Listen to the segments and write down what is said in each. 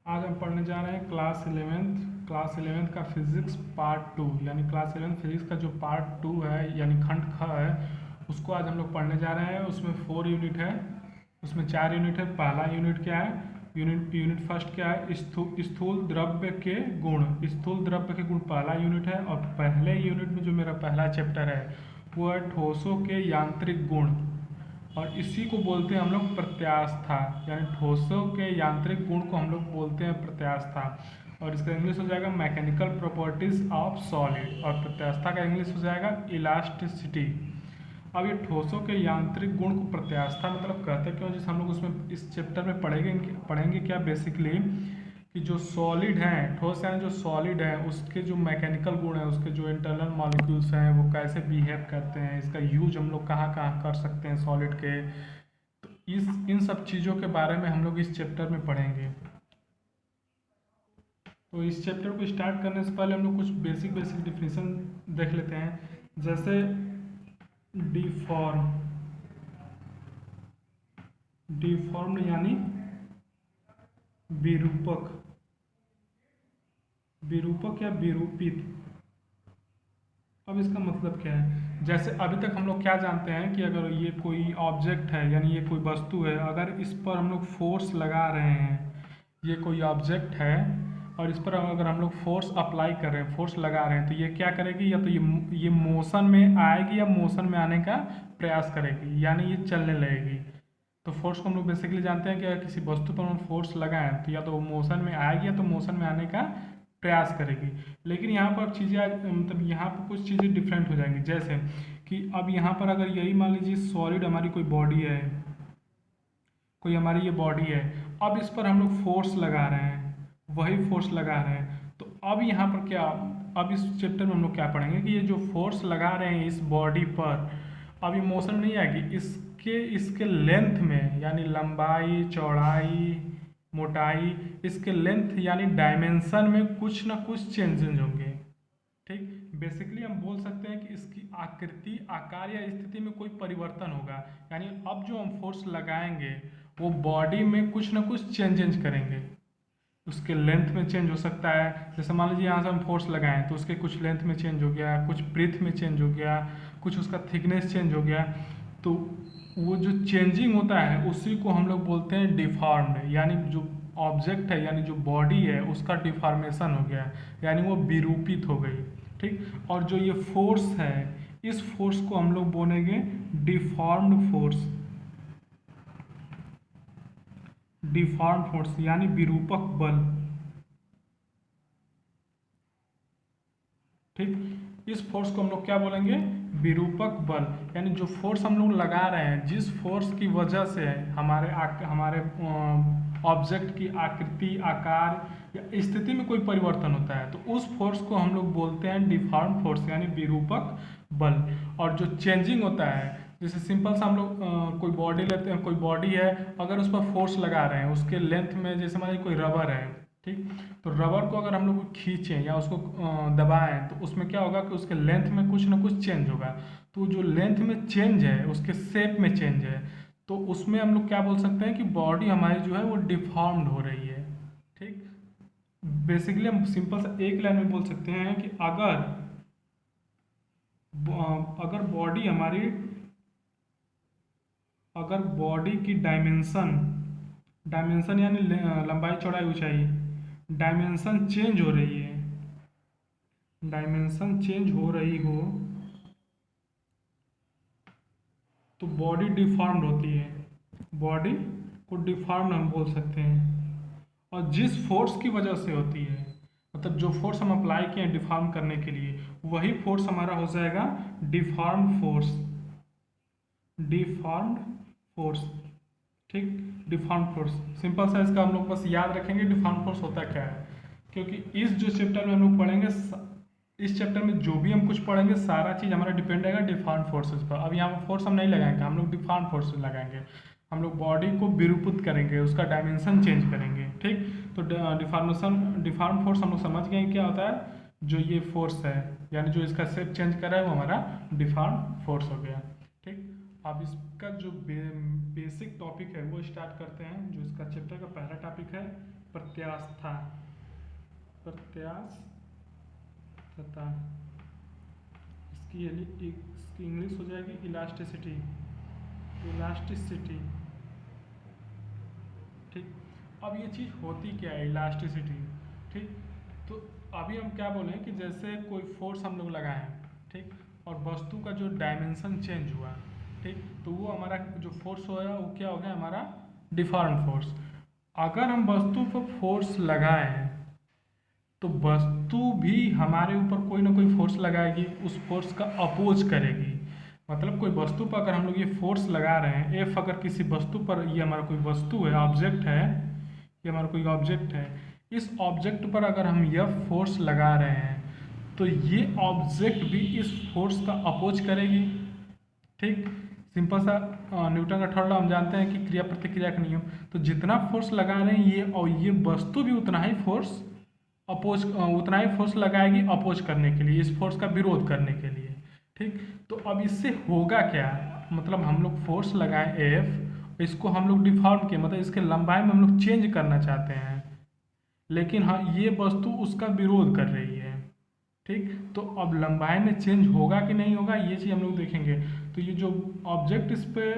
आज हम पढ़ने जा रहे हैं क्लास इलेवेंथ का फिजिक्स पार्ट 2 यानी क्लास 11 फिजिक्स का जो पार्ट 2 है यानी खंड ख है उसको आज हम लोग पढ़ने जा रहे हैं। उसमें 4 यूनिट है, उसमें 4 यूनिट है। पहला यूनिट क्या है? यूनिट फर्स्ट क्या है? स्थूल द्रव्य के गुण। स्थूल द्रव्य के गुण पहला यूनिट है। और पहले यूनिट में जो मेरा पहला चैप्टर है वो है ठोसों के यांत्रिक गुण, और इसी को बोलते हैं हम लोग प्रत्यास्था, यानी ठोसों के यांत्रिक गुण को हम लोग बोलते हैं प्रत्यास्था। और इसका इंग्लिश हो जाएगा मैकेनिकल प्रॉपर्टीज ऑफ सॉलिड, और प्रत्यास्था का इंग्लिश हो जाएगा इलास्टिसिटी। अब ये ठोसों के यांत्रिक गुण को प्रत्यास्था मतलब कहते हैं क्यों, जैसे हम लोग उसमें इस चैप्टर में पढ़ेंगे क्या बेसिकली कि जो सॉलिड हैं, ठोस यानी जो सॉलिड है उसके जो मैकेनिकल गुण हैं, उसके जो इंटरनल मॉलिक्यूल्स हैं वो कैसे बिहेव करते हैं, इसका यूज हम लोग कहाँ कहाँ कर सकते हैं सॉलिड के। तो इस इन सब चीज़ों के बारे में हम लोग इस चैप्टर में पढ़ेंगे। तो इस चैप्टर को स्टार्ट करने से पहले हम लोग कुछ बेसिक डिफिनेशन देख लेते हैं। जैसे डिफॉर्म डिफॉर्म्ड यानी विरूपक, विरूपक या विरूपित। अब इसका मतलब क्या है? जैसे अभी तक हम लोग क्या जानते हैं कि अगर ये कोई ऑब्जेक्ट है यानी ये कोई वस्तु है, अगर इस पर हम लोग फोर्स लगा रहे हैं, ये कोई ऑब्जेक्ट है और इस पर अगर हम लोग फोर्स अप्लाई कर रहे हैं, फोर्स लगा रहे हैं, तो ये क्या करेगी? या तो ये मोशन में आएगी या मोशन में आने का प्रयास करेगी, यानी ये चलने लगेगी। तो फोर्स को हम लोग बेसिकली जानते हैं कि अगर किसी वस्तु पर हम फोर्स लगाएं तो या तो वो मोशन में आएगी या तो मोशन में आने का प्रयास करेगी। लेकिन यहाँ पर चीज़ें मतलब यहाँ पर कुछ चीज़ें डिफरेंट हो जाएंगी। जैसे कि अब यहाँ पर अगर यही मान लीजिए सॉलिड हमारी कोई बॉडी है, कोई हमारी ये बॉडी है, अब इस पर हम लोग फोर्स लगा रहे हैं, वही फोर्स लगा रहे हैं, तो अब यहाँ पर क्या, अब इस चैप्टर में हम लोग क्या पढ़ेंगे कि ये जो फोर्स लगा रहे हैं इस बॉडी पर, अब ये मोशन नहीं आएगी, इसके इसके लेंथ में यानी लंबाई चौड़ाई मोटाई, इसके लेंथ यानी डायमेंशन में कुछ ना कुछ चेंजेस होंगे। ठीक, बेसिकली हम बोल सकते हैं कि इसकी आकृति आकार या स्थिति में कोई परिवर्तन होगा। यानी अब जो हम फोर्स लगाएंगे वो बॉडी में कुछ ना कुछ चेंजेस करेंगे। उसके लेंथ में चेंज हो सकता है, जैसे मान लीजिए यहाँ से हम फोर्स लगाएं तो उसके कुछ लेंथ में चेंज हो गया, कुछ ब्रीथ में चेंज हो गया, कुछ उसका थिकनेस चेंज हो गया। तो वो जो चेंजिंग होता है उसी को हम लोग बोलते हैं डिफॉर्म्ड, यानी जो ऑब्जेक्ट है यानी जो बॉडी है उसका डिफॉर्मेशन हो गया, यानी वो विरूपित हो गई। ठीक, और जो ये फोर्स है इस फोर्स को हम लोग बोलेंगे डिफॉर्म्ड फोर्स, डिफॉर्म फोर्स यानी विरूपक बल। ठीक, इस फोर्स को हम लोग क्या बोलेंगे? विरूपक बल। यानी जो फोर्स हम लोग लगा रहे हैं, जिस फोर्स की वजह से हमारे ऑब्जेक्ट की आकृति आकार या स्थिति में कोई परिवर्तन होता है, तो उस फोर्स को हम लोग बोलते हैं डिफॉर्म फोर्स यानी विरूपक बल। और जो चेंजिंग होता है, जैसे सिंपल सा हम लोग कोई बॉडी लेते हैं, कोई बॉडी है, अगर उस पर फोर्स लगा रहे हैं उसके लेंथ में, जैसे मान लीजिए कोई रबर है, ठीक, तो रबर को अगर हम लोग खींचें या उसको दबाएं तो उसमें क्या होगा कि उसके लेंथ में कुछ ना कुछ चेंज होगा। तो जो लेंथ में चेंज है उसके शेप में चेंज है, तो उसमें हम लोग क्या बोल सकते हैं कि बॉडी हमारी जो है वो डिफॉर्म्ड हो रही है। ठीक, बेसिकली हम सिंपल सा एक लाइन में बोल सकते हैं कि अगर बॉडी हमारी, अगर बॉडी की डायमेंशन, डायमेंशन यानी लंबाई चौड़ाई ऊंचाई, डायमेंशन चेंज हो रही है, डायमेंशन चेंज हो रही हो तो बॉडी डिफॉर्म्ड होती है, बॉडी को डिफॉर्म्ड हम बोल सकते हैं। और जिस फोर्स की वजह से होती है, मतलब जो फोर्स हम अप्लाई किए हैं डिफॉर्म करने के लिए, वही फोर्स हमारा हो जाएगा डिफॉर्म्ड फोर्स, डिफॉर्म्ड फोर्स। ठीक, डिफॉर्म फोर्स सिंपल सा इसका हम लोग बस याद रखेंगे डिफॉर्म फोर्स होता क्या है, क्योंकि इस जो चैप्टर में हम लोग पढ़ेंगे, इस चैप्टर में जो भी हम कुछ पढ़ेंगे सारा चीज़ हमारा डिपेंड रहेगा डिफॉर्म फोर्सेस पर। अब यहाँ फोर्स हम नहीं लगाएंगे, हम लोग डिफॉर्म फोर्स लगाएंगे, हम लोग बॉडी को विरूपित करेंगे, उसका डायमेंशन चेंज करेंगे। ठीक, तो डिफॉर्म फोर्स हम लोग समझ गए क्या होता है, जो ये फोर्स है यानी जो इसका शेप चेंज कर रहा है वो हमारा डिफॉर्म फोर्स हो गया। ठीक, अब इसका जो बेसिक टॉपिक है वो स्टार्ट करते हैं। जो इसका चैप्टर का पहला टॉपिक है प्रत्यास्थता, प्रत्यास्थता, इसकी इंग्लिश हो जाएगी इलास्टिसिटी, इलास्टिसिटी। ठीक, अब ये चीज़ होती क्या है इलास्टिसिटी। ठीक, तो अभी हम क्या बोलें कि जैसे कोई फोर्स हम लोग लगाएं, ठीक, और वस्तु का जो डायमेंशन चेंज हुआ, ठीक, तो वो हमारा जो फोर्स होगा वो क्या हो गया, हमारा डिफॉर्म फोर्स। अगर हम वस्तु पर फोर्स लगाएं तो वस्तु भी हमारे ऊपर कोई ना कोई फोर्स लगाएगी, उस फोर्स का अपोज करेगी। मतलब कोई वस्तु पर अगर हम लोग ये फोर्स लगा रहे हैं, एफ अगर किसी वस्तु पर, ये हमारा कोई वस्तु है, ऑब्जेक्ट है, ये हमारा कोई ऑब्जेक्ट है, इस ऑब्जेक्ट पर अगर हम यह फोर्स लगा रहे हैं तो ये ऑब्जेक्ट भी इस फोर्स का अपोज करेगी। ठीक, सिंपल सा न्यूटन का थर्ड लॉ हम जानते हैं कि क्रिया प्रतिक्रिया का नियम। तो जितना फोर्स लगा रहे हैं ये, और ये वस्तु भी उतना ही फोर्स लगाएगी अपोज करने के लिए, इस फोर्स का विरोध करने के लिए। ठीक, तो अब इससे होगा क्या, मतलब हम लोग फोर्स लगाएं एफ, इसको हम लोग डिफॉर्म किए, मतलब इसके लंबाई में हम लोग चेंज करना चाहते हैं, लेकिन हाँ ये वस्तु उसका विरोध कर रही है। ठीक, तो अब लंबाई में चेंज होगा कि नहीं होगा ये चीज़ हम लोग देखेंगे। तो ये जो ऑब्जेक्ट इस पे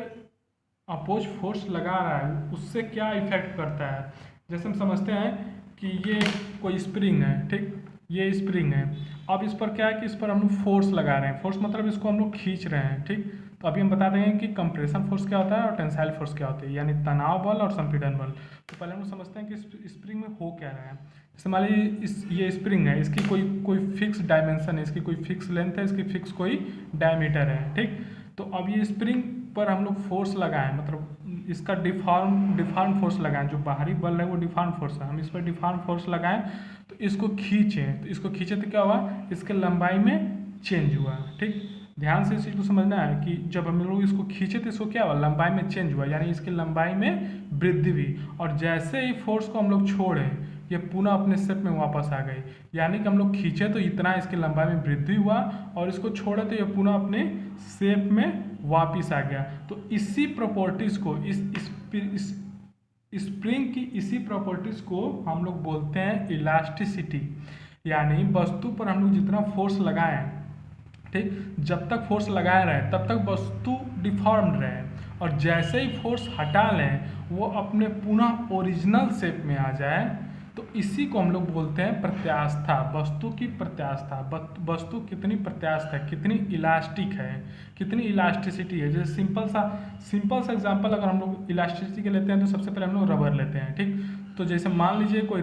अपोज फोर्स लगा रहा है उससे क्या इफेक्ट करता है। जैसे हम समझते हैं कि ये कोई स्प्रिंग है, ठीक, ये स्प्रिंग है। अब इस पर क्या है कि इस पर हम लोग फोर्स लगा रहे हैं, फोर्स मतलब इसको हम लोग खींच रहे हैं। ठीक, तो अभी हम बता देंगे कि कंप्रेशन फोर्स क्या होता है और टेंसाइल फोर्स क्या होती है, यानी तनाव बल और संपीड़न बल। तो पहले हम लोग समझते हैं कि स्प्रिंग में हो क्या रहा है। जैसे मान लीजिए ये स्प्रिंग है, इसकी कोई फिक्स डायमेंशन है, इसकी कोई फिक्स लेंथ है, इसकी फिक्स कोई डायमीटर है। ठीक, तो अब ये स्प्रिंग पर हम लोग फोर्स लगाएं, मतलब इसका डिफॉर्म फोर्स लगाएं, जो बाहरी बल है वो डिफॉर्म फोर्स है, हम इस पर डिफॉर्म फोर्स लगाएं तो इसको खींचें, तो इसको खींचे तो क्या हुआ, इसके लंबाई में चेंज हुआ। ठीक, ध्यान से इस चीज़ को समझना है कि जब हम लोग इसको खींचे तो इसको क्या हुआ, लंबाई में चेंज हुआ, यानी इसकी लंबाई में वृद्धि हुई। और जैसे ही फोर्स को हम लोग छोड़े ये पुनः अपने शेप में वापस आ गई, यानी कि हम लोग खींचे तो इतना इसकी लंबाई में वृद्धि हुआ और इसको छोड़े तो ये पुनः अपने शेप में वापस आ गया। तो इसी प्रॉपर्टीज को, इस स्प्रिंग की इसी प्रॉपर्टीज को हम लोग बोलते हैं इलास्टिसिटी। यानी वस्तु पर हम लोग जितना फोर्स लगाएं, ठीक, जब तक फोर्स लगाए रहे तब तक वस्तु डिफॉर्म्ड रहे, और जैसे ही फोर्स हटा लें वो अपने पुनः ओरिजिनल शेप में आ जाए, तो इसी को हम लोग बोलते हैं प्रत्यास्था, वस्तु की प्रत्यास्था। वस्तु कितनी प्रत्यास्थ है, कितनी इलास्टिक है, कितनी इलास्टिसिटी है। जैसे सिंपल सा एग्जांपल अगर हम लोग इलास्टिसिटी के लेते हैं तो सबसे पहले हम लोग रबर लेते हैं। ठीक, तो जैसे मान लीजिए कोई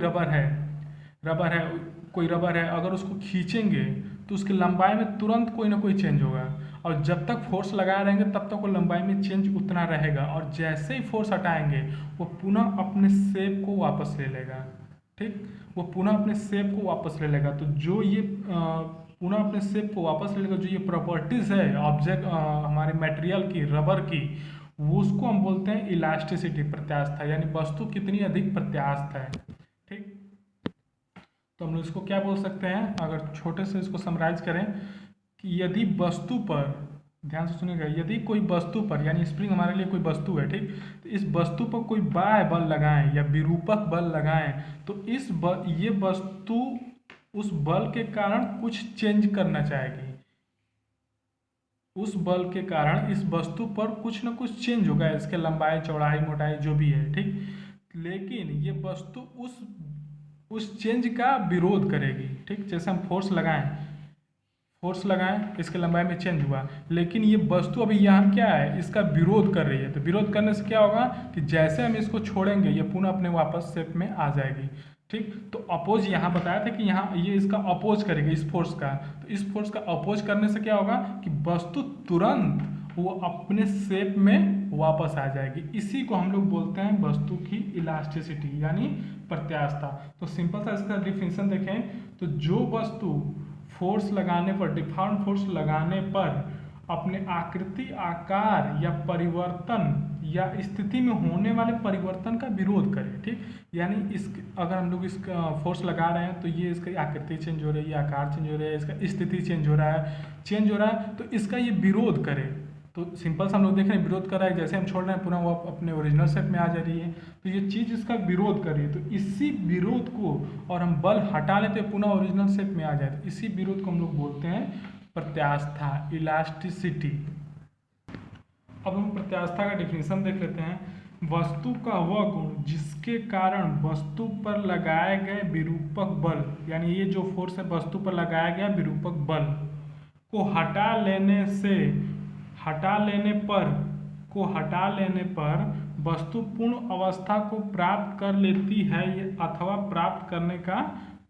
रबर है, अगर उसको खींचेंगे तो उसकी लंबाई में तुरंत कोई ना कोई चेंज होगा, और जब तक फोर्स लगाए रहेंगे तब तक वो लंबाई में चेंज उतना रहेगा, और जैसे ही फोर्स हटाएंगे वो पुनः अपने शेप को वापस ले लेगा। ठीक, वो पुनः अपने शेप को वापस ले लेगा। तो जो ये पुनः अपने शेप को वापस ले लेगा, जो ये प्रॉपर्टीज है ऑब्जेक्ट हमारे मटेरियल की, रबर की, वो उसको हम बोलते हैं इलास्टिसिटी, प्रत्यास्था, यानी वस्तु कितनी अधिक प्रत्यास्थ है। ठीक, तो हम लोग इसको क्या बोल सकते हैं, अगर छोटे से इसको समराइज करें कि यदि वस्तु पर, ध्यान से सुनिएगा, यदि कोई वस्तु पर, यानी स्प्रिंग हमारे लिए कोई वस्तु है, ठीक, तो इस वस्तु पर कोई बाह्य बल लगाएं या विरूपक बल लगाएं तो ये वस्तु उस बल के कारण कुछ चेंज करना चाहेगी, उस बल के कारण इस वस्तु पर कुछ ना कुछ चेंज होगा, इसके लंबाई चौड़ाई मोटाई जो भी है। ठीक, लेकिन ये वस्तु उस चेंज का विरोध करेगी। ठीक, जैसे हम फोर्स लगाएं इसके लंबाई में चेंज हुआ, लेकिन ये वस्तु अभी यहाँ क्या है, इसका विरोध कर रही है। तो विरोध करने से क्या होगा कि जैसे हम इसको छोड़ेंगे ये पुनः अपने वापस शेप में आ जाएगी। ठीक, तो अपोज यहाँ बताया था कि यहाँ ये इसका अपोज करेगी, इस फोर्स का। तो इस फोर्स का अपोज करने से क्या होगा कि वस्तु तुरंत वो अपने शेप में वापस आ जाएगी। इसी को हम लोग बोलते हैं वस्तु की इलास्टिसिटी, यानी प्रत्यास्था। तो सिंपल सा इसका डिफिनेशन देखें तो जो वस्तु फोर्स लगाने पर, डिफॉर्म फोर्स लगाने पर अपने आकृति, आकार या परिवर्तन या स्थिति में होने वाले परिवर्तन का विरोध करे। ठीक, यानी अगर हम लोग इसका फोर्स लगा रहे हैं तो ये इसकी आकृति चेंज हो रही है, आकार चेंज हो रहा है, इसका स्थिति चेंज हो रहा है, तो इसका ये विरोध करे। तो सिंपल सा हम लोग देख रहे हैं विरोध कर रहा है, जैसे हम छोड़ रहे हैं पुनः वो अपने ओरिजिनल शेप में आ जा रही है, तो ये चीज़ इसका विरोध कर रही है। तो इसी विरोध को और हम बल हटा लेते हैं पुनः ओरिजिनल शेप में आ जाए, तो इसी विरोध को हम लोग बोलते हैं प्रत्यास्था, इलास्टिसिटी। अब हम प्रत्यास्था का डिफिनीशन देख लेते हैं। वस्तु का वह गुण जिसके कारण वस्तु पर लगाए गए विरूपक बल, यानी ये जो फोर्स है वस्तु पर लगाया गया विरूपक बल को हटा लेने पर वस्तु पूर्ण अवस्था को प्राप्त कर लेती है अथवा प्राप्त करने का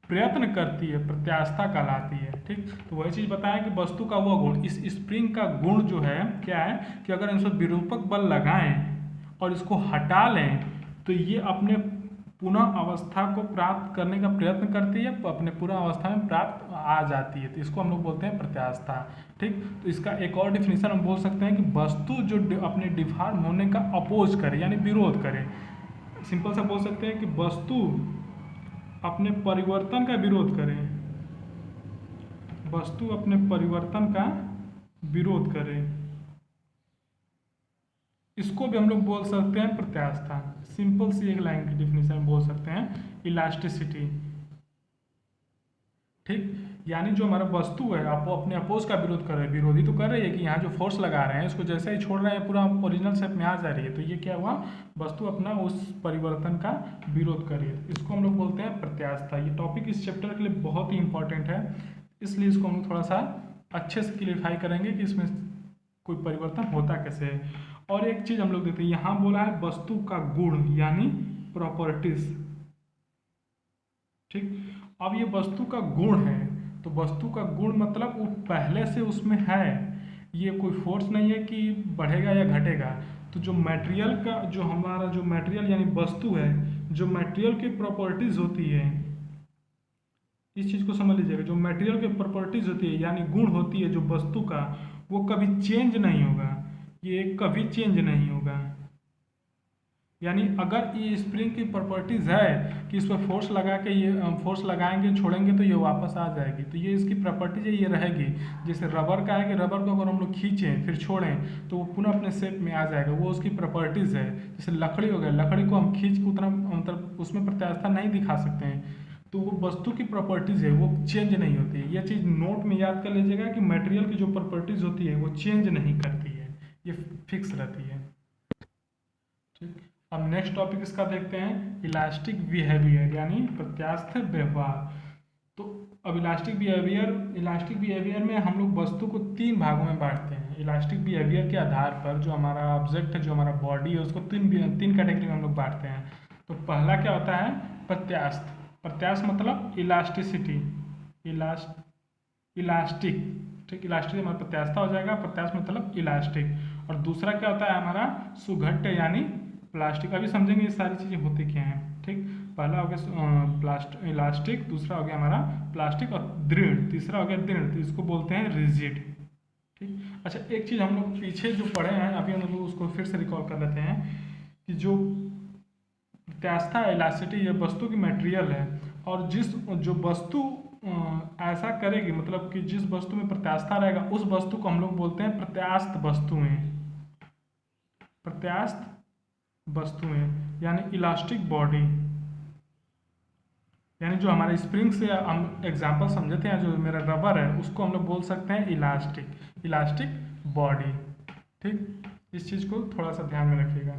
प्रयत्न करती है, प्रत्यास्था कहलाती है। ठीक, तो वही चीज बताया कि वस्तु का वह गुण, इस स्प्रिंग का गुण जो है क्या है कि अगर इसमें विरूपक बल लगाएं और इसको हटा लें तो ये अपने पुनः अवस्था को प्राप्त करने का प्रयत्न करती है, अपने पुनः अवस्था में प्राप्त आ जाती है, तो इसको हम लोग बोलते हैं प्रत्यास्था। ठीक, तो इसका एक और डिफिनीशन हम बोल सकते हैं कि वस्तु जो अपने डिफॉर्म होने का अपोज करे यानी विरोध करे। सिंपल सा बोल सकते हैं कि वस्तु अपने परिवर्तन का विरोध करे, वस्तु अपने परिवर्तन का विरोध करे, इसको भी हम लोग बोल सकते हैं प्रत्यास्था। सिंपल सी एक लाइन की डिफिनीशन बोल सकते हैं इलास्टिसिटी। ठीक, यानी जो हमारा वस्तु है वो अपने अपोज का विरोध कर रहा है, विरोधी तो कर रही है कि यहाँ जो फोर्स लगा रहे हैं इसको जैसे ही छोड़ रहे हैं पूरा ओरिजिनल शेप में आ जा रही है, तो ये क्या हुआ, वस्तु अपना उस परिवर्तन का विरोध कर रही है, इसको हम लोग बोलते हैं प्रत्यास्था। ये टॉपिक इस चैप्टर के लिए बहुत ही इंपॉर्टेंट है, इसलिए इसको हम लोग थोड़ा सा अच्छे से क्लियरफाई करेंगे कि इसमें कोई परिवर्तन होता कैसे है। और एक चीज हम लोग देखते हैं, यहाँ बोला है वस्तु का गुण यानी प्रॉपर्टीज। ठीक, अब ये वस्तु का गुण है, तो वस्तु का गुण मतलब वो पहले से उसमें है, ये कोई फोर्स नहीं है कि बढ़ेगा या घटेगा। तो जो मटेरियल का जो हमारा जो मटेरियल यानी वस्तु है, जो मटेरियल की प्रॉपर्टीज होती है, इस चीज को समझ लीजिएगा, जो मटेरियल की प्रॉपर्टीज होती है यानी गुण होती है जो वस्तु का, वो कभी चेंज नहीं होगा, ये कभी चेंज नहीं होगा। यानी अगर ये स्प्रिंग की प्रॉपर्टीज है कि इस पर फोर्स लगा के ये फोर्स लगाएंगे छोड़ेंगे तो ये वापस आ जाएगी, तो ये इसकी प्रॉपर्टीज है, ये रहेगी। जैसे रबर का है कि रबर को अगर हम लोग खींचें फिर छोड़ें तो वो पुनः अपने शेप में आ जाएगा, वो उसकी प्रॉपर्टीज है। जैसे लकड़ी हो गया, लकड़ी को हम खींच के उतना मतलब उसमें प्रत्यास्था नहीं दिखा सकते हैं, तो वो वस्तु की प्रॉपर्टीज है वो चेंज नहीं होती है। यह चीज़ नोट में याद कर लीजिएगा कि मटेरियल की जो प्रॉपर्टीज होती है वो चेंज नहीं करती है, ये फिक्स रहती है। ठीक, अब नेक्स्ट टॉपिक इसका देखते हैं इलास्टिक बिहेवियर यानी प्रत्यास्थ व्यवहार। तो अब इलास्टिक बिहेवियर में हम लोग वस्तु को 3 भागों में बांटते हैं। इलास्टिक बिहेवियर के आधार पर जो हमारा ऑब्जेक्ट है, जो हमारा बॉडी है, उसको तीन कैटेगरी में हम लोग बांटते हैं। तो पहला क्या होता है, प्रत्यास्थ। प्रत्यास्थ मतलब इलास्टिसिटी, इलास्टिक। ठीक, इलास्टिक हमारा प्रत्यास्था हो जाएगा, प्रत्यास्थ मतलब इलास्टिक। और दूसरा क्या होता है हमारा सुघट्य यानी प्लास्टिक। अभी समझेंगे ये सारी चीज़ें होती क्या हैं। ठीक, पहला हो गया इलास्टिक, दूसरा हो गया हमारा प्लास्टिक और दृढ़, तीसरा हो गया दृढ़, तो इसको बोलते हैं रिजिड। ठीक, अच्छा एक चीज़ हम लोग पीछे जो पढ़े हैं अभी हम लोग उसको फिर से रिकॉल कर लेते हैं कि जो प्रत्यास्था इलास्टिसिटी ये वस्तु की मटेरियल है, और जो वस्तु ऐसा करेगी मतलब कि जिस वस्तु में प्रत्यास्था रहेगा उस वस्तु को हम लोग बोलते हैं प्रत्यास्थ वस्तुएं। प्रत्यास्थ वस्तुएं यानी इलास्टिक बॉडी, यानी जो हमारे स्प्रिंग से हम एग्जांपल समझे थे, जो मेरा रबर है उसको हम लोग बोल सकते हैं इलास्टिक बॉडी। ठीक, इस चीज़ को थोड़ा सा ध्यान में रखिएगा।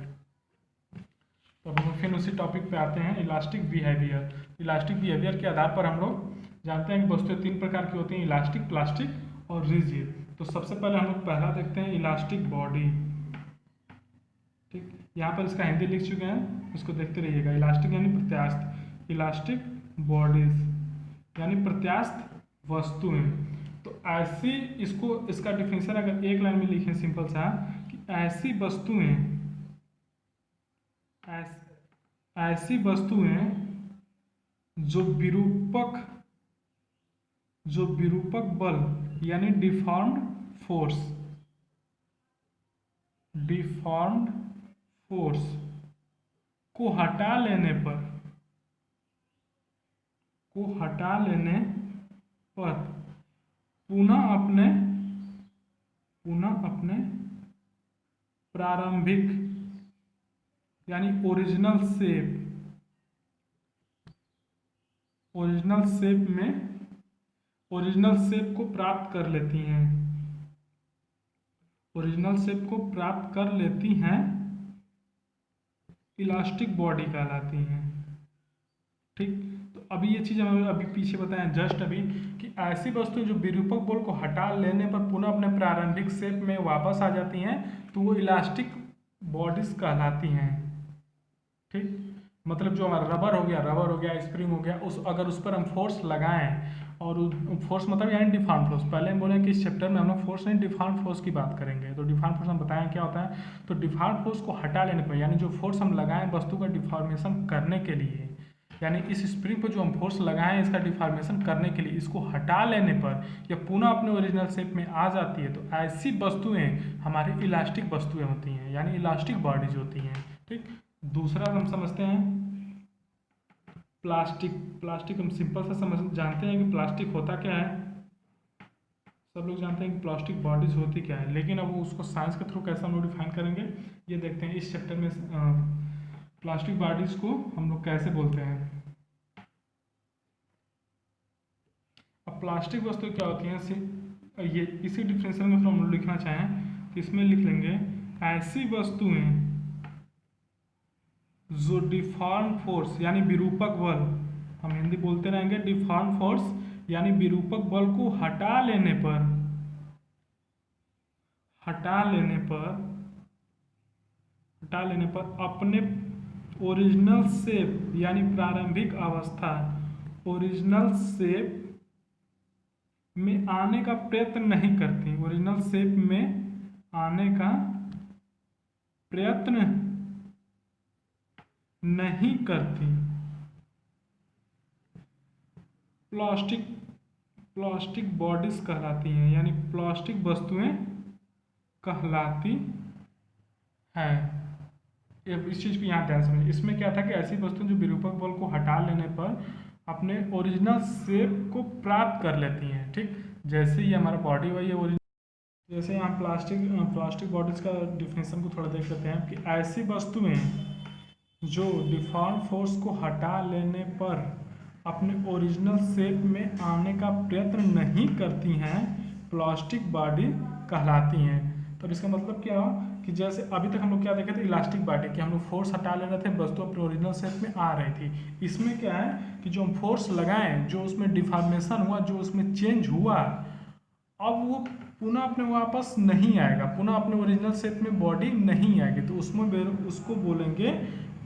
तो अब हम फिर उसी टॉपिक पे आते हैं, इलास्टिक बिहेवियर। इलास्टिक बिहेवियर के आधार पर हम लोग जानते हैं कि वस्तुएं 3 प्रकार की होती हैं, इलास्टिक, प्लास्टिक और रिजिड। तो सबसे पहले हम लोग पहला देखते हैं इलास्टिक बॉडी। ठीक, यहाँ पर इसका हिंदी लिख चुके हैं, उसको देखते रहिएगा। इलास्टिक यानी प्रत्यास्थ, इलास्टिक बॉडीज यानी प्रत्यास्थ वस्तुएं। तो ऐसी इसका डिफिनीशन अगर एक लाइन में लिखें सिंपल सा कि ऐसी वस्तुएं जो विरूपक बल यानी डिफॉर्म्ड फोर्स को हटा लेने पर पुनः अपने प्रारंभिक यानी ओरिजिनल शेप, ओरिजिनल शेप को प्राप्त कर लेती हैं, ओरिजिनल शेप को प्राप्त कर लेती हैं, इलास्टिक बॉडी कहलाती हैं। ठीक, तो अभी ये चीज़ हमें अभी पीछे बताएं जस्ट अभी कि ऐसी वस्तुएं जो विरूपक बल को हटा लेने पर पुनः अपने प्रारंभिक शेप में वापस आ जाती हैं तो वो इलास्टिक बॉडीज कहलाती हैं। ठीक, मतलब जो हमारा रबर हो गया, स्प्रिंग हो गया, अगर उस पर हम फोर्स लगाएं, और फोर्स मतलब यानी डिफॉर्म फोर्स, पहले हम बोले कि इस चैप्टर में हम लोग फोर्स नहीं डिफॉर्म फोर्स की बात करेंगे। तो डिफॉर्म फोर्स हम बताएं क्या होता है। तो डिफॉर्म फोर्स को हटा लेने पर, यानी जो फोर्स हम लगाएं वस्तु का डिफॉर्मेशन करने के लिए, यानी इस स्प्रिंग पर जो हम फोर्स लगाएं इसका डिफॉर्मेशन करने के लिए, इसको हटा लेने पर या पुनः अपने ओरिजिनल शेप में आ जाती है, तो ऐसी वस्तुएं हमारी इलास्टिक वस्तुएं होती हैं, यानी इलास्टिक बॉडीज होती हैं। ठीक, दूसरा हम समझते हैं प्लास्टिक हम सिंपल सा जानते हैं कि प्लास्टिक होता क्या है, सब लोग जानते हैं कि प्लास्टिक बॉडीज होती क्या है, लेकिन अब उसको साइंस के थ्रू कैसे हम लोग डिफाइन करेंगे ये देखते हैं इस चैप्टर में। प्लास्टिक बॉडीज को हम लोग कैसे बोलते हैं। अब प्लास्टिक वस्तु क्या होती हैं, ये इसी डिफिनेशन में हम लोग लिखना चाहें तो इसमें लिख लेंगे ऐसी वस्तुएं जो डिफॉर्म फोर्स यानी विरूपक बल, हम हिंदी बोलते रहेंगे, डिफॉर्म फोर्स यानी विरूपक बल को हटा लेने पर अपने ओरिजिनल शेप यानी प्रारंभिक अवस्था, ओरिजिनल शेप में आने का प्रयत्न नहीं करती, ओरिजिनल शेप में आने का प्रयत्न नहीं करती। प्लास्टिक बॉडीज कहलाती हैं, यानी प्लास्टिक वस्तुएं कहलाती हैं। इस चीज़ को यहाँ ध्यान समझिए। इसमें क्या था कि ऐसी वस्तुएं जो विरूपक बल को हटा लेने पर अपने ओरिजिनल शेप को प्राप्त कर लेती हैं। ठीक, जैसे ही हमारा बॉडी वही है ओरिजिनल, जैसे यहाँ प्लास्टिक बॉडीज का डिफिनेशन को थोड़ा देख लेते हैं कि ऐसी वस्तुएं जो डिफॉर्म फोर्स को हटा लेने पर अपने ओरिजिनल शेप में आने का प्रयत्न नहीं करती हैं, प्लास्टिक बॉडी कहलाती हैं। तो इसका मतलब क्या हुआ कि जैसे अभी तक हम लोग क्या देखे थे, इलास्टिक बॉडी, कि हम लोग फोर्स हटा ले रहे थे, वस्तु अपने ओरिजिनल शेप में आ रही थी। इसमें क्या है कि जो हम फोर्स लगाएं, जो उसमें डिफॉर्मेशन हुआ, जो उसमें चेंज हुआ, अब वो पुनः अपने वापस नहीं आएगा, पुनः अपने ओरिजिनल शेप में बॉडी नहीं आएगी, तो उसमें उसको बोलेंगे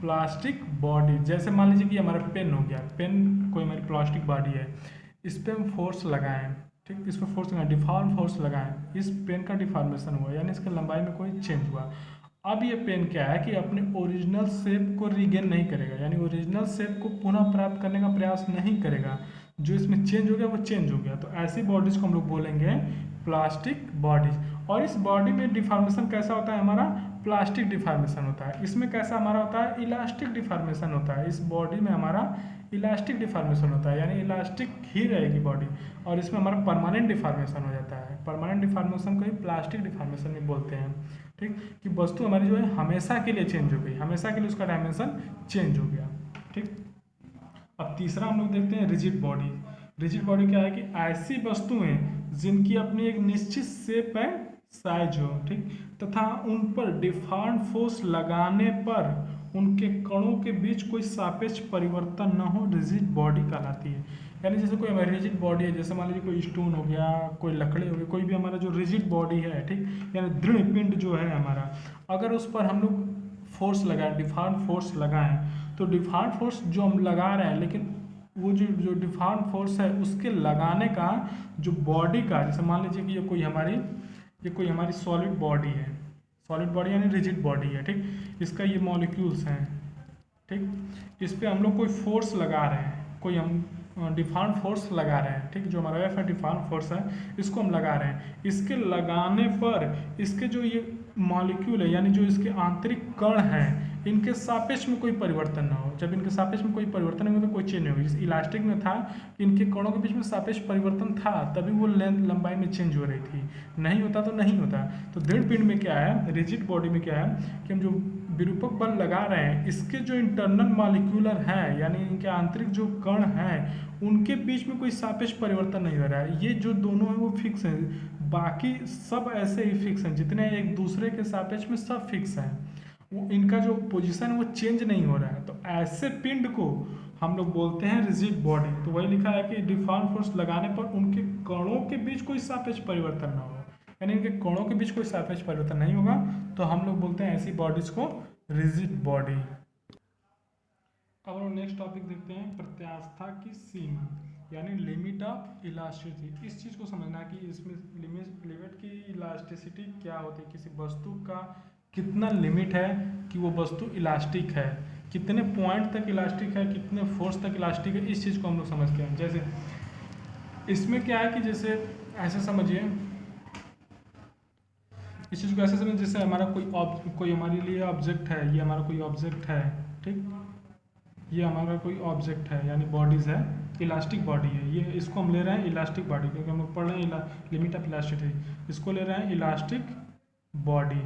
प्लास्टिक बॉडी। जैसे मान लीजिए कि हमारा पेन हो गया, पेन कोई हमारी प्लास्टिक बॉडी है, इस पर हम फोर्स लगाएं, ठीक, इस पर फोर्स लगाएं, डिफॉर्म फोर्स लगाएं, इस पेन का डिफॉर्मेशन हुआ, यानी इसकी लंबाई में कोई चेंज हुआ। अब ये पेन क्या है कि अपने ओरिजिनल शेप को रिगेन नहीं करेगा, यानी ओरिजिनल शेप को पुनः प्राप्त करने का प्रयास नहीं करेगा, जो इसमें चेंज हो गया वो चेंज हो गया। तो ऐसी बॉडीज को हम लोग बोलेंगे प्लास्टिक बॉडीज। और इस बॉडी में डिफॉर्मेशन कैसा होता है, हमारा प्लास्टिक डिफॉर्मेशन होता है। इसमें कैसा हमारा होता है, इलास्टिक डिफॉर्मेशन होता है। इस बॉडी में हमारा इलास्टिक डिफॉर्मेशन होता है, यानी इलास्टिक ही रहेगी बॉडी, और इसमें हमारा परमानेंट डिफॉर्मेशन हो जाता है। परमानेंट डिफॉर्मेशन को ही प्लास्टिक डिफॉर्मेशन भी बोलते हैं। ठीक, कि वस्तु हमारी जो है हमेशा के लिए चेंज हो गई, हमेशा के लिए उसका डायमेंशन चेंज हो गया। ठीक, अब तीसरा हम लोग देखते हैं रिजिड बॉडी। रिजिड बॉडी क्या है कि ऐसी वस्तुएं जिनकी अपनी एक निश्चित शेप है, साइज हो, ठीक, तथा उन पर डिफॉर्म फोर्स लगाने पर उनके कणों के बीच कोई सापेक्ष परिवर्तन न हो, रिजिड बॉडी कहलाती है। यानी जैसे कोई हमारी रिजिड बॉडी है, जैसे मान लीजिए कोई स्टोन हो गया, कोई लकड़ी हो गई, कोई भी हमारा जो रिजिड बॉडी है, ठीक, यानी दृढ़ पिंड जो है हमारा, अगर उस पर हम लोग फोर्स लगाएं, डिफॉर्म फोर्स लगाएं, तो डिफॉर्म फोर्स जो हम लगा रहे हैं, लेकिन वो जो डिफॉर्म फोर्स है उसके लगाने का जो बॉडी का, जैसे मान लीजिए कि ये कोई हमारी सॉलिड बॉडी है, सॉलिड बॉडी यानी रिजिड बॉडी है, ठीक, इसका ये मॉलिक्यूल्स हैं, ठीक, इस पर हम लोग कोई फोर्स लगा रहे हैं, कोई हम डिफॉर्म फोर्स लगा रहे हैं, ठीक, जो हमारा एफ है डिफॉर्म फोर्स है, इसको हम लगा रहे हैं। इसके लगाने पर इसके जो ये मॉलिक्यूल है, यानी जो इसके आंतरिक कण हैं, इनके सापेक्ष में कोई परिवर्तन ना हो। जब इनके सापेक्ष में कोई परिवर्तन नहीं होगा तो कोई चेंज नहीं होगी। जैसे इलास्टिक में था, इनके कणों के बीच में सापेक्ष परिवर्तन था, तभी वो लेंथ लंबाई में चेंज हो रही थी, नहीं होता तो नहीं होता। तो दृढ़ पिंड में क्या है, रिजिड बॉडी में क्या है कि हम जो विरूपक बल लगा रहे हैं, इसके जो इंटरनल मॉलिक्यूलर हैं, यानी इनके आंतरिक जो कण हैं, उनके बीच में कोई सापेक्ष परिवर्तन नहीं हो रहा है। ये जो दोनों हैं वो फिक्स हैं, बाकी सब ऐसे ही फिक्स हैं, जितने एक दूसरे के सापेक्ष में सब फिक्स हैं, वो इनका जो पोजीशन है वो चेंज नहीं हो रहा है। तो ऐसे पिंड को हम लोग बोलते हैं रिजिड बॉडी। तो वही लिखा है कि डिफॉर्म फोर्स लगाने पर उनके कणों के बीच कोई सापेक्ष परिवर्तन ना हो, यानी इनके कणों के बीच कोई सापेक्ष परिवर्तन नहीं होगा, तो हम लोग बोलते हैं ऐसी बॉडीज को रिजिड बॉडी। अब हम नेक्स्ट टॉपिक देखते हैं, प्रत्यास्था की सीमा, यानी लिमिट ऑफ इलास्टिसिटी। इस चीज़ को समझना है कि इसमें लिमिट की इलास्टिसिटी क्या होती है, किसी वस्तु का कितना लिमिट है कि वो वस्तु इलास्टिक है, कितने पॉइंट तक इलास्टिक है, कितने फोर्स तक इलास्टिक है, इस चीज़ को हम लोग समझते हैं। जैसे इसमें क्या है कि जैसे ऐसे समझिए, इस चीज़ को ऐसे समझिए जैसे हमारा कोई हमारे लिए ऑब्जेक्ट है, ये हमारा कोई ऑब्जेक्ट है, ठीक, ये हमारा कोई ऑब्जेक्ट है यानी बॉडीज़ है, इलास्टिक बॉडी है, ये इसको हम ले रहे हैं इलास्टिक बॉडी, क्योंकि हम लोग पढ़ रहे हैं लिमिट ऑफ इलास्टिसिटी, इसको ले रहे हैं इलास्टिक बॉडी,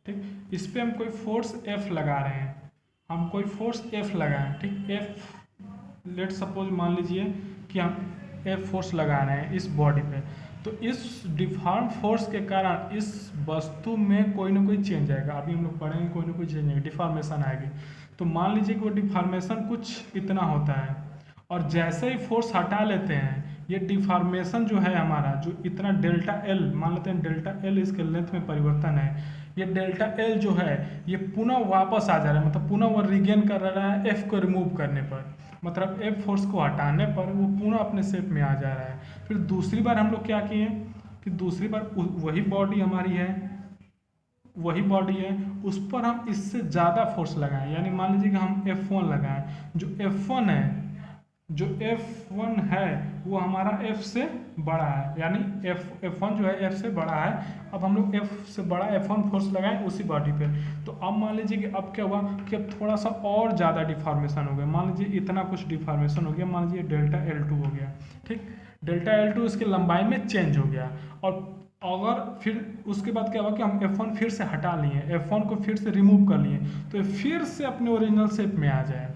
ठीक। इस पर हम कोई फोर्स F लगा रहे हैं, हम कोई फोर्स F लगाएं, ठीक, F लेट सपोज मान लीजिए कि हम F फोर्स लगा रहे हैं इस बॉडी पे, तो इस डिफॉर्म फोर्स के कारण इस वस्तु में कोई ना कोई चेंज आएगा। अभी हम लोग पढ़ेंगे कोई ना कोई चेंज आएगी, डिफॉर्मेशन आएगी। तो मान लीजिए कि वो डिफॉर्मेशन कुछ इतना होता है, और जैसे ही फोर्स हटा लेते हैं, ये डिफॉर्मेशन जो है हमारा, जो इतना डेल्टा एल मान लेते हैं, डेल्टा एल इसके लेंथ में परिवर्तन है, ये डेल्टा एल जो है ये पुनः वापस आ जा रहा है, मतलब पुनः वो रिगेन कर रहा है एफ को रिमूव करने पर, मतलब एफ फोर्स को हटाने पर वो पुनः अपने शेप में आ जा रहा है। फिर दूसरी बार हम लोग क्या किए कि दूसरी बार वही बॉडी हमारी है, वही बॉडी है, उस पर हम इससे ज़्यादा फोर्स लगाएं, यानी मान लीजिए कि हम F1 लगाएं, जो F1 है, जो F1 है वो हमारा F से बड़ा है, यानी F1 जो है F से बड़ा है। अब हम लोग F से बड़ा F1 फोर्स लगाएं उसी बॉडी पे, तो अब मान लीजिए कि अब क्या हुआ कि अब थोड़ा सा और ज़्यादा डिफॉर्मेशन हो गया, मान लीजिए इतना कुछ डिफॉर्मेशन हो गया, मान लीजिए डेल्टा L2 हो गया, ठीक, डेल्टा L2 इसकी लंबाई में चेंज हो गया। और अगर फिर उसके बाद क्या हुआ कि हम F1 फिर से हटा लिए, F1 को फिर से रिमूव कर लिए, तो ये फिर से अपने ओरिजिनल शेप में आ जाए,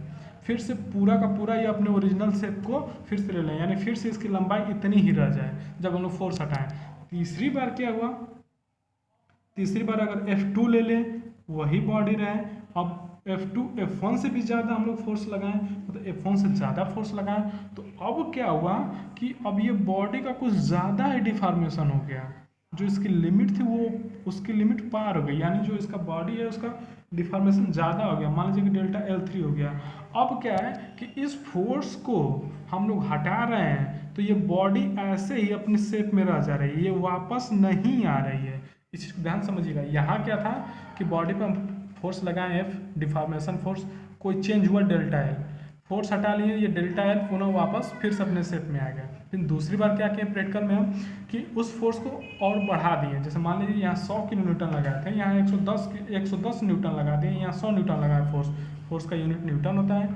फिर से पूरा का पूरा ये अपने ओरिजिनल शेप को फिर से ले लें, यानी फिर से इसकी लंबाई इतनी ही रह जाए जब हम लोग फोर्स हटाएं। तीसरी बार क्या हुआ, तीसरी बार अगर F2 ले लें, वही बॉडी रहे, अब F2 F1 से भी ज़्यादा हम लोग फोर्स लगाएं, मतलब F1 से ज़्यादा फोर्स लगाएं, तो अब क्या हुआ कि अब ये बॉडी का कुछ ज़्यादा ही डिफॉर्मेशन हो गया, जो इसकी लिमिट थी वो उसकी लिमिट पार हो गई, यानी जो इसका बॉडी है उसका डिफॉर्मेशन ज़्यादा हो गया, मान लीजिए कि डेल्टा L3 हो गया। अब क्या है कि इस फोर्स को हम लोग हटा रहे हैं, तो ये बॉडी ऐसे ही अपने शेप में रह जा रही है, ये वापस नहीं आ रही है। इस चीज़ को ध्यान समझिएगा, यहाँ क्या था कि बॉडी पर हम फोर्स लगाएं F, डिफॉर्मेशन फोर्स, कोई चेंज हुआ डेल्टा L, फोर्स हटा लिए, ये डेल्टा L पुनः वापस फिर से अपने शेप में आ गया। फिर दूसरी बार क्या किया प्रैक्टिकल में हम कि उस फोर्स को और बढ़ा दिए, जैसे मान लीजिए यहाँ 100 किलो न्यूटन लगाए थे, यहाँ 110 न्यूटन लगा दिए, यहाँ 100 न्यूटन लगाए, फोर्स का यूनिट न्यूटन होता है,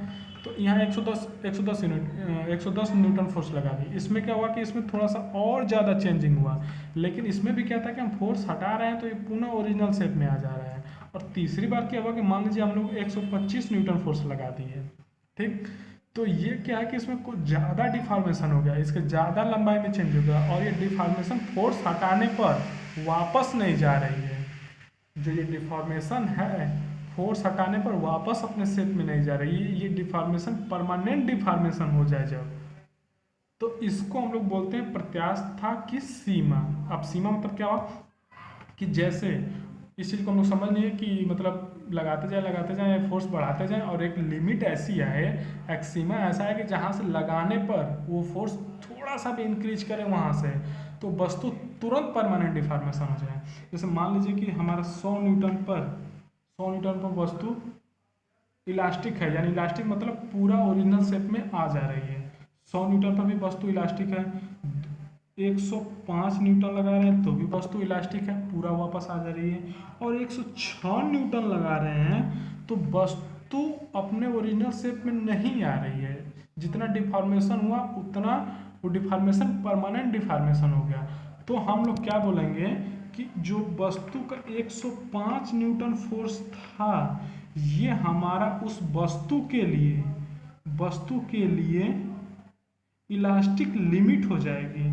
तो यहाँ 110 न्यूटन फोर्स लगा दिए। इसमें क्या हुआ कि इसमें थोड़ा सा और ज़्यादा चेंजिंग हुआ, लेकिन इसमें भी क्या था कि हम फोर्स हटा रहे हैं तो ये पुनः ओरिजिनल शेप में आ जा रहा है। और तीसरी बार क्या हुआ कि मान लीजिए हम लोग 125 न्यूटन फोर्स लगा दिए, ठीक, तो ये क्या है कि इसमें कुछ ज़्यादा डिफॉर्मेशन हो गया, इसके ज़्यादा लंबाई में चेंज हो गया, और ये डिफॉर्मेशन फोर्स हटाने पर वापस नहीं जा रही है, जो ये डिफॉर्मेशन है फोर्स हटाने पर वापस अपने शेप में नहीं जा रही है, ये डिफॉर्मेशन परमानेंट डिफॉर्मेशन हो जाए जब, तो इसको हम लोग बोलते हैं प्रत्यास्था की सीमा। अब सीमा मतलब क्या हुआ कि जैसे इस चीज़ को हम लोग समझ लिए कि मतलब लगाते जाए फोर्स बढ़ाते जाएं, और एक लिमिट ऐसी है, एक सीमा ऐसा है कि जहाँ से लगाने पर वो फोर्स थोड़ा सा भी इंक्रीज करे वहाँ से, तो वस्तु तुरंत परमानेंट डिफॉर्मेशन हो जाए। जैसे मान लीजिए कि हमारा 100 न्यूटन पर वस्तु इलास्टिक है, यानी इलास्टिक मतलब पूरा ओरिजिनल शेप में आ जा रही है, 100 न्यूटन पर भी वस्तु इलास्टिक है, 105 न्यूटन लगा रहे हैं तो भी वस्तु इलास्टिक है, पूरा वापस आ जा रही है। और 106 न्यूटन लगा रहे हैं तो वस्तु अपने ओरिजिनल शेप में नहीं आ रही है। जितना डिफॉर्मेशन हुआ उतना वो डिफॉर्मेशन परमानेंट डिफॉर्मेशन हो गया। तो हम लोग क्या बोलेंगे कि जो वस्तु का 105 न्यूटन फोर्स था, ये हमारा उस वस्तु के लिए इलास्टिक लिमिट हो जाएगी।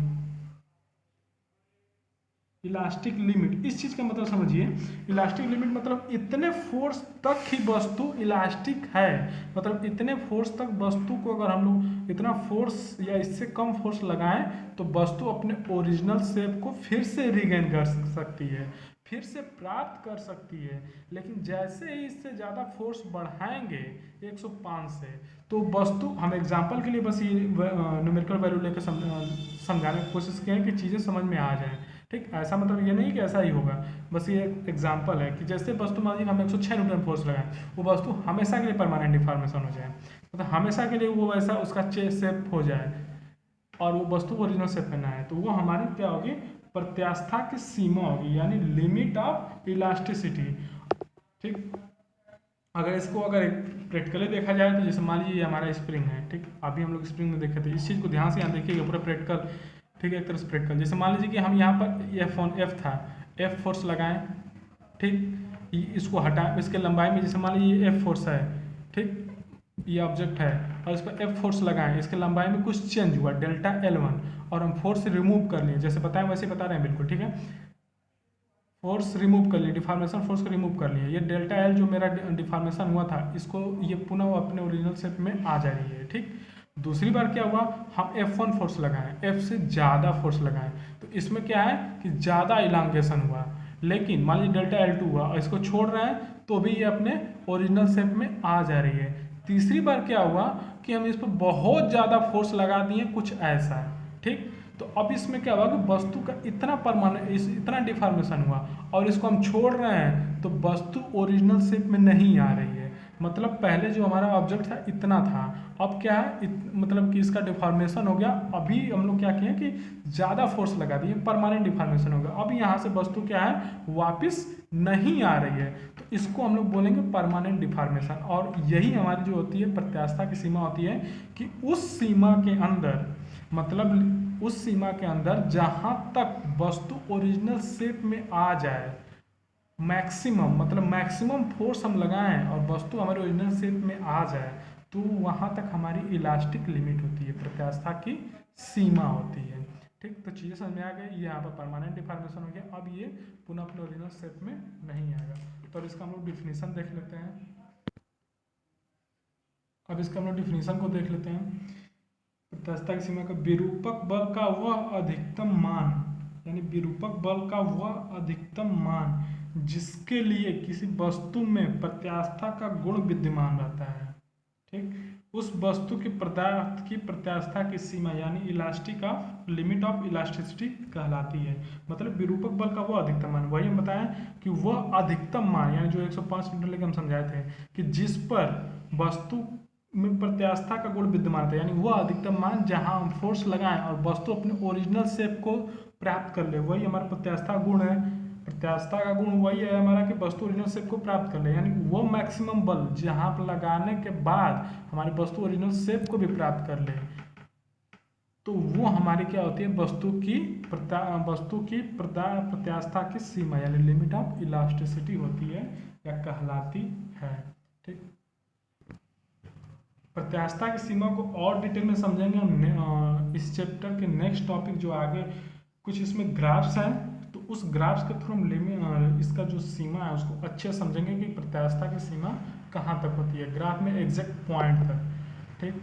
इलास्टिक लिमिट, इस चीज का मतलब समझिए, इलास्टिक लिमिट मतलब इतने फोर्स तक ही वस्तु इलास्टिक है। मतलब इतने फोर्स तक वस्तु को अगर हम लोग इतना फोर्स या इससे कम फोर्स लगाएं तो वस्तु अपने ओरिजिनल शेप को फिर से रिगेन कर सकती है, फिर से प्राप्त कर सकती है। लेकिन जैसे ही इससे ज़्यादा फोर्स बढ़ाएंगे 105 से, तो वस्तु, हम एग्जांपल के लिए बस ये न्यूमेरिकल वैल्यू लेकर समझाने की कोशिश किए हैं कि चीज़ें समझ में आ जाएं। ठीक, ऐसा मतलब ये नहीं कि ऐसा ही होगा, बस ये एग्जांपल है कि जैसे वस्तु मान लीजिए हम 106 न्यूटन फोर्स लगाएं, वो वस्तु हमेशा के लिए परमानेंट डिफॉर्मेशन हो जाए, मतलब हमेशा के लिए वो वैसा उसका शेप हो जाए और वो वस्तु ओरिजिनल शेप में ना आए, तो वो हमारी क्या होगी, प्रत्यास्था की सीमा होगी, यानी लिमिट ऑफ इलास्टिसिटी। ठीक, अगर इसको अगर प्रैक्टिकली देखा जाए तो जैसे मान लीजिए ये हमारा स्प्रिंग है। ठीक, अभी हम लोग स्प्रिंग में देखे थे, इस चीज़ को ध्यान से यहाँ देखिएगा, पूरा प्रैक्टिकल। ठीक है, एक तरह से प्रैक्टिकल, जैसे मान लीजिए कि हम यहाँ पर एफ था, एफ फोर्स लगाएं। ठीक, इसको हटा, इसके लंबाई में जैसे मान लीजिए एफ फोर्स है, ठीक, ये ऑब्जेक्ट है और इस पर एफ फोर्स लगाएं, इसके लंबाई में कुछ चेंज हुआ डेल्टा L1 और हम फोर्स रिमूव कर लिए, जैसे बताएं वैसे बता रहे हैं बिल्कुल। ठीक है, फोर्स रिमूव कर लिए, डिफॉर्मेशन फोर्स को रिमूव कर लिए, ये डेल्टा L जो मेरा डिफॉर्मेशन हुआ था, इसको ये पुनः वो अपने ओरिजिनल शेप में आ जा रही है। ठीक, दूसरी बार क्या हुआ, हम F1 फोर्स लगाएं, F से ज़्यादा फोर्स लगाएं, तो इसमें क्या है कि ज़्यादा इलांगेशन हुआ। लेकिन मान लीजिए डेल्टा L2 हुआ और इसको छोड़ रहे हैं तो भी ये अपने ओरिजिनल शेप में आ जा रही है। तीसरी बार क्या हुआ कि हम इस पर बहुत ज़्यादा फोर्स लगा दिए, कुछ ऐसा। ठीक, तो अब इसमें क्या हुआ कि वस्तु का इतना डिफॉर्मेशन हुआ और इसको हम छोड़ रहे हैं तो वस्तु ओरिजिनल शेप में नहीं आ रही है। मतलब पहले जो हमारा ऑब्जेक्ट था इतना था, अब क्या है, मतलब कि इसका डिफॉर्मेशन हो गया। अभी हम लोग क्या किए कि ज़्यादा फोर्स लगा दिए, परमानेंट डिफॉर्मेशन हो गया। अब यहाँ से वस्तु क्या है, वापस नहीं आ रही है, तो इसको हम लोग बोलेंगे परमानेंट डिफॉर्मेशन। और यही हमारी जो होती है प्रत्यास्था की सीमा होती है कि उस सीमा के अंदर, मतलब उस सीमा के अंदर जहाँ तक वस्तु ओरिजिनल शेप में आ जाए, मैक्सिमम, मतलब मैक्सिमम फोर्स हम लगाएं और वस्तु हमारे ओरिजिनल शेप में आ जाए, तो वहाँ तक हमारी इलास्टिक लिमिट होती है, प्रत्यास्था की सीमा होती है। ठीक, तो चीज़ें समझ में आ गई, ये यहाँ पर परमानेंट डिफॉर्मेशन हो गया, अब ये पुनः अपने ओरिजिनल शेप में नहीं आएगा। तो अब इसका हम लोग डिफिनीशन देख लेते हैं। अब इसका हम लोग डिफिनीशन को देख लेते हैं। प्रत्यास्था की सीमा का विरूपक बल का वह अधिकतम मान, यानी विरूपक बल का वह अधिकतम मान जिसके लिए किसी वस्तु में प्रत्यास्था का गुण विद्यमान रहता है। ठीक, उस वस्तु के पदार्थ की प्रत्यास्था की सीमा यानी elastic of limit of elasticity कहलाती है। मतलब विरूपक बल का वह अधिकतम मान, वही हम बताएं कि वह अधिकतम मान, यानी जो 105 न्यूटन लेकर हम समझाए थे कि जिस पर वस्तु में प्रत्यास्था का गुण विद्यमान था, यानी वह अधिकतम मान जहां हम फोर्स लगाएं और वस्तु अपने ओरिजिनल शेप को प्राप्त कर ले, वही हमारा प्रत्यास्था गुण है। प्रत्यास्था का गुण वही है हमारा कि वस्तु ओरिजिनल शेप को प्राप्त कर ले, यानी वो मैक्सिमम बल जहां पर लगाने के बाद हमारी वस्तु ओरिजिनल शेप को भी प्राप्त कर ले, तो वो हमारी क्या होती है, वस्तु की प्रत्यास्था की सीमा यानी लिमिट ऑफ इलास्टिसिटी होती है या कहलाती है। ठीक, प्रत्यास्था की सीमा को और डिटेल में समझेंगे हम इस चैप्टर के नेक्स्ट टॉपिक जो आगे कुछ इसमें ग्राफ्स हैं, तो उस ग्राफ्स के थ्रू हम इसका जो सीमा है उसको अच्छे समझेंगे कि प्रत्यास्था की सीमा कहाँ तक होती है, ग्राफ में एग्जैक्ट पॉइंट तक। ठीक,